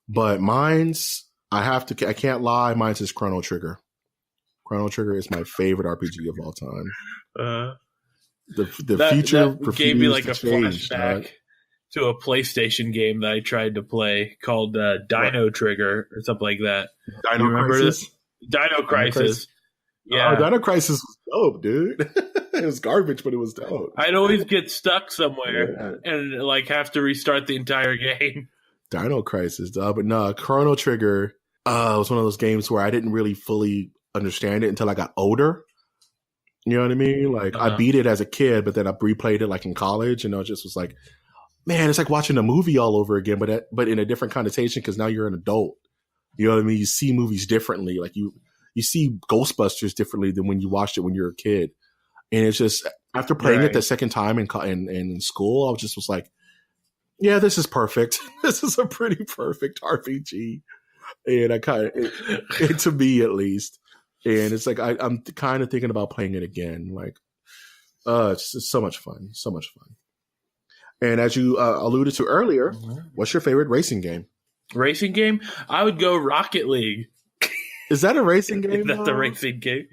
But mine's, I can't lie, mine's is Chrono Trigger. Chrono Trigger is my favorite RPG of all time. The future that gave me like a flashback to a PlayStation game that I tried to play called Dino Trigger or something like that. Dino Crisis? Dino Crisis. Yeah. Oh, Dino Crisis was dope, dude. It was garbage, but it was dope. I'd always get stuck somewhere and have to restart the entire game. Dino Crisis, but no, Chrono Trigger was one of those games where I didn't really fully understand it until I got older. You know what I mean? Like I beat it as a kid, but then I replayed it in college, and it just was like, man, it's like watching a movie all over again, but in a different connotation because now you're an adult. You know what I mean? You see movies differently. Like you see Ghostbusters differently than when you watched it when you were a kid. And it's just after playing it the second time in school, I was like, yeah, this is perfect. This is a pretty perfect RPG. And I it to me at least. And it's like, I'm kind of thinking about playing it again. Like, it's so much fun. So much fun. And as you alluded to earlier, what's your favorite racing game? Racing game? I would go Rocket League. Is that a racing game? Is that the racing game?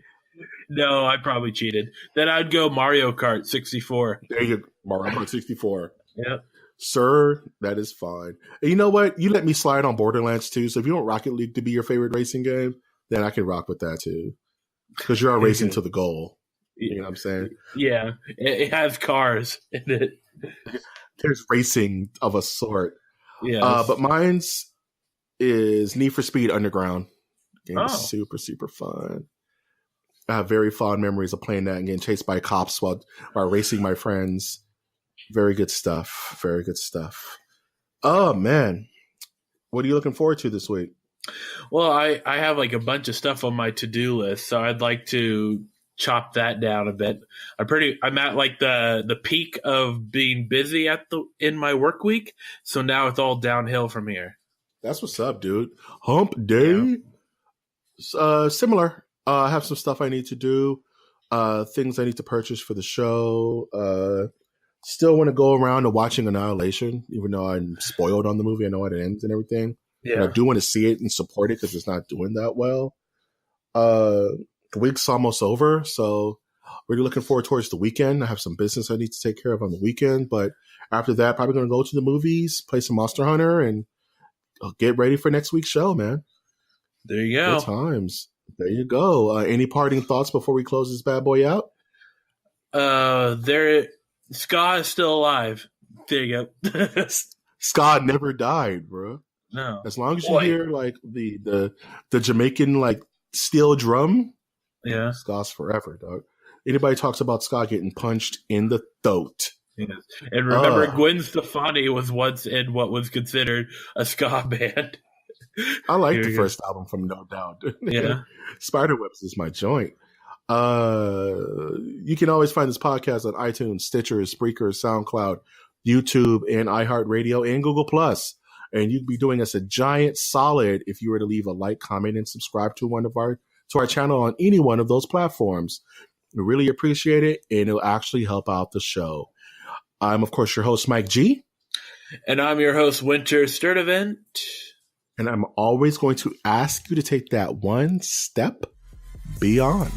No, I probably cheated. Then I'd go Mario Kart 64. There you go. Mario Kart 64. Yep. Sir, that is fine. And you know what? You let me slide on Borderlands too. So if you want Rocket League to be your favorite racing game, then I can rock with that too. Because you're racing to the goal. You know what I'm saying? Yeah, it has cars in it. There's racing of a sort. Yeah, but mine's is Need for Speed Underground. Game is super, super fun. I have very fond memories of playing that and getting chased by cops while racing my friends. Very good stuff. Very good stuff. Oh, man. What are you looking forward to this week? Well, I have like a bunch of stuff on my to-do list, so I'd like to chop that down a bit. I'm at like the peak of being busy in my work week, so now it's all downhill from here. That's what's up, dude. Hump day. Yeah. Similar. I have some stuff I need to do. Things I need to purchase for the show. Still want to go around to watching Annihilation, even though I'm spoiled on the movie. I know how it ends and everything. Yeah. But I do want to see it and support it because it's not doing that well. The week's almost over, so really looking forward towards the weekend. I have some business I need to take care of on the weekend, but after that, probably going to go to the movies, play some Monster Hunter, and get ready for next week's show, man. There you go. Good times. There you go. Any parting thoughts before we close this bad boy out? Ska is still alive. There you go. Ska never died, bro. No. As long as you hear like the Jamaican like steel drum, yeah, Ska's forever, dog. Anybody talks about Ska getting punched in the throat. Yeah. And remember, Gwen Stefani was once in what was considered a ska band. I like the first album from No Doubt. Yeah. Spiderwebs is my joint. You can always find this podcast on iTunes, Stitcher, Spreaker, SoundCloud, YouTube, and iHeartRadio, and Google+. And you'd be doing us a giant solid if you were to leave a like, comment, and subscribe to our channel on any one of those platforms. We really appreciate it, and it'll actually help out the show. I'm, of course, your host, Mike G. And I'm your host, Winter Sturdivant. And I'm always going to ask you to take that one step beyond.